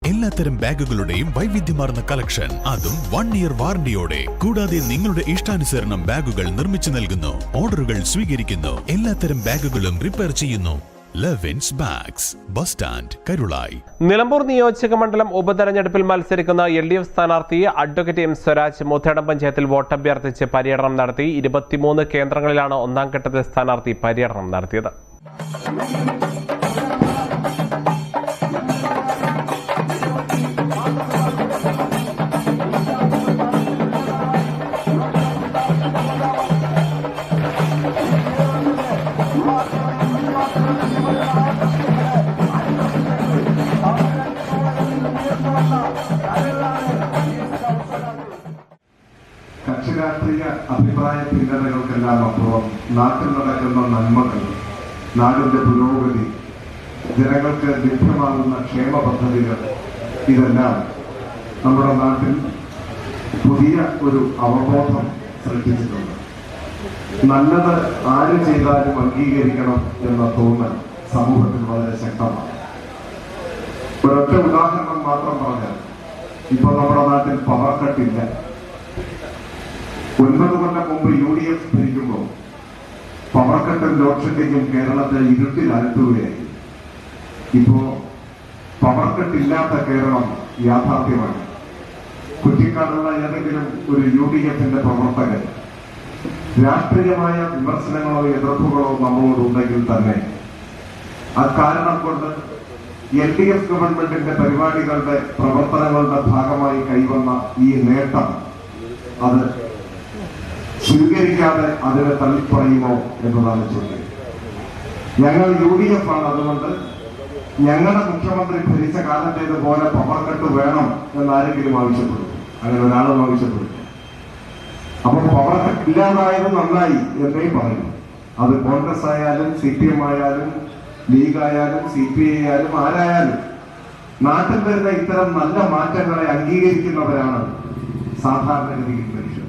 എല്ലാത്തരം ബാഗുകളുടെയും വൈവിധ്യമാർന്ന കളക്ഷൻ, അതും 1 ഇയർ വാറണ്ടിയോടെ. കൂടാതെ നിങ്ങളുടെ ഇഷ്ടാനുസരണം ബാഗുകൾ നിർമ്മിച്ചു നൽകുന്നു, ഓർഡറുകൾ സ്വീകരിക്കുന്നു, എല്ലാത്തരം ബാഗുകളും റിപ്പയർ ചെയ്യുന്നു. Levins bags, bus stand, Karulayi. Nilambur നിയോജക മണ്ഡലം ഉപതെരഞ്ഞെടുപ്പിൽ മത്സരിക്കുന്ന LDF സ്ഥാനാർത്ഥി അഡ്വക്കേറ്റ് M. സ്വരാജ് മൂത്തേടം പഞ്ചായത്തിൽ വോട്ടഭ്യർത്ഥിച്ച് പര്യടനം നടത്തി. 23 കേന്ദ്രങ്ങളിലാണ് ഒന്നാം ഘട്ടത്തിൽ സ്ഥാനാർത്ഥി പര്യടനം നടത്തിയത്. കക്ഷി രാഷ്ട്രീയ അഭിപ്രായ ഭിന്നതകൾക്കെല്ലാം അപ്പുറം നാട്ടിൽ നടക്കുന്ന നന്മകൾ, നാടിന്റെ പുരോഗതി, ജനങ്ങൾക്ക് ലഭ്യമാകുന്ന ക്ഷേമ പദ്ധതികൾ, ഇതെല്ലാം നമ്മുടെ നാട്ടിൽ പുതിയ ഒരു അവബോധം സൃഷ്ടിച്ചിട്ടുണ്ട്. നല്ലത് ആര് ചെയ്താലും അംഗീകരിക്കണം എന്ന തോന്നൽ സമൂഹത്തിൽ വളരെ ശക്തമാണ്. ഒരൊറ്റ ഉദാഹരണം മാത്രം പറഞ്ഞാൽ, ഇപ്പൊ നമ്മുടെ നാട്ടിൽ പവർ കട്ടില്ല. 9 കൊല്ലം മുമ്പ് UDF ഭരിക്കുമ്പോൾ പവർ കട്ടും ലോഡ് ഷെഡിങ്ങും കേരളത്തെ ഇരുട്ടിലാഴ്ത്തുകയായി. ഇപ്പോ പവർ കട്ടില്ലാത്ത കേരളം യാഥാർത്ഥ്യമാണ്. കുറ്റിക്കാടുള്ള ഏതെങ്കിലും ഒരു UDFന്റെ പ്രവർത്തകൻ രാഷ്ട്രീയമായ വിമർശനങ്ങളോ എതിർപ്പുകളോ നമ്മളോടുണ്ടെങ്കിൽ തന്നെ അക്കാരണം കൊണ്ട് LDF ഗവൺമെന്റിന്റെ പരിപാടികളുടെ പ്രവർത്തനങ്ങളുടെ ഭാഗമായി കൈവന്ന ഈ നേട്ടം അത് സ്വീകരിക്കാതെ അതിനെ തള്ളിപ്പറയുമോ എന്നതാണ് ചോദ്യം. ഞങ്ങൾ UDF ആണ്. അതുകൊണ്ട് ഞങ്ങളുടെ മുഖ്യമന്ത്രി ഭരിച്ച കാലത്തേതുപോലെ പവർ കട്ട് വേണം എന്നാരെങ്കിലും ആവശ്യപ്പെടും? അങ്ങനെ ഒരാളും ആവശ്യപ്പെടും. അപ്പൊ പവർ കട്ട് ഇല്ലാതായത് നന്നായി എന്നേ പറയും. അത് കോൺഗ്രസ് ആയാലും CPM ആയാലും ലീഗ് ആയാലും CPI ആയാലും ആരായാലും നാട്ടിൽ വരുന്ന ഇത്തരം നല്ല മാറ്റങ്ങളെ അംഗീകരിക്കുന്നവരാണ് സാധാരണഗതിയിൽ മനുഷ്യർ.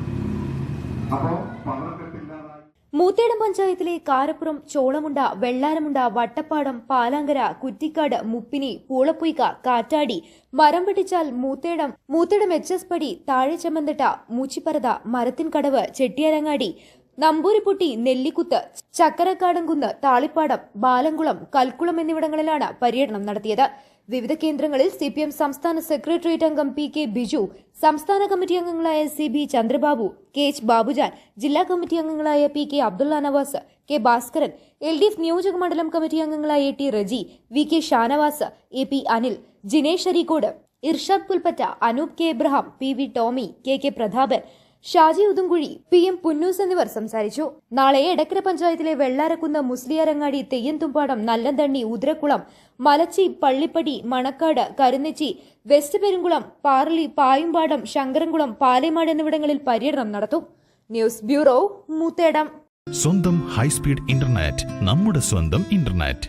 അപ്പോ പവർ കട്ടില്ലാതായി. മൂത്തേടം പഞ്ചായത്തിലെ കാരപ്പുറം, ചോളമുണ്ട, വെള്ളാരമുണ്ട, വട്ടപ്പാടം, പാലാങ്കര, കുറ്റിക്കാട്, മുപ്പിനി, പൂളപ്പൊയ്ക്ക, കാറ്റാടി, മരംപെട്ടിച്ചാൽ, മൂത്തേടം HS പടി, താഴെ ചെമ്മന്തട്ട, മൂച്ചിപ്പറത, മരത്തിൻകടവ്, ചെട്ടിയാരങ്ങാടി, നമ്പൂരിപ്പൊട്ടി, നെല്ലിക്കുത്ത്, ചക്കരക്കാടൻകുന്ന്, താളിപ്പാടം, ബാലംകുളം, കൽക്കുളം എന്നിവിടങ്ങളിലാണ് പര്യടനം നടത്തിയത്. വിവിധ കേന്ദ്രങ്ങളിൽ CPM സംസ്ഥാന സെക്രട്ടേറിയറ്റ് അംഗം PK ബിജു, സംസ്ഥാന കമ്മിറ്റി അംഗങ്ങളായ CB ചന്ദ്രബാബു, KH ബാബുജാൻ, ജില്ലാ കമ്മിറ്റി അംഗങ്ങളായ PK Abdulla Nawaz, K Bhaskaran, LDF നിയോജക മണ്ഡലം കമ്മിറ്റി അംഗങ്ങളായ AT Reji, VK Shanavas, AP Anil, Jinesh Areekode, Irshad Pulpatta, Anoop K Abraham, PV Tomy, KK Prathapan, Shaji Udumkuzhi, PM Punnoose എന്നിവർ സംസാരിച്ചു. നാളെ എടക്കര പഞ്ചായത്തിലെ വെള്ളാരക്കുന്ന്, മുസ്ലിയാരങ്ങാടി, തെയ്യന്തുംപാടം, നല്ലന്തണ്ണി, ഉദ്രക്കുളം, മലച്ചി, പള്ളിപ്പടി, മണക്കാട്, കരുന്നെച്ചി, വെസ്റ്റ് പെരുങ്കുളം, പാർലി, പായുംപാടം, ശങ്കരൻകുളം, പാലേമാട് എന്നിവിടങ്ങളിൽ പര്യടനം നടത്തും. News bureau, Moothedam. സ്വന്തം ഹൈസ്പീഡ് ഇന്റർനെറ്റ്, നമ്മുടെ സ്വന്തം ഇന്റർനെറ്റ്.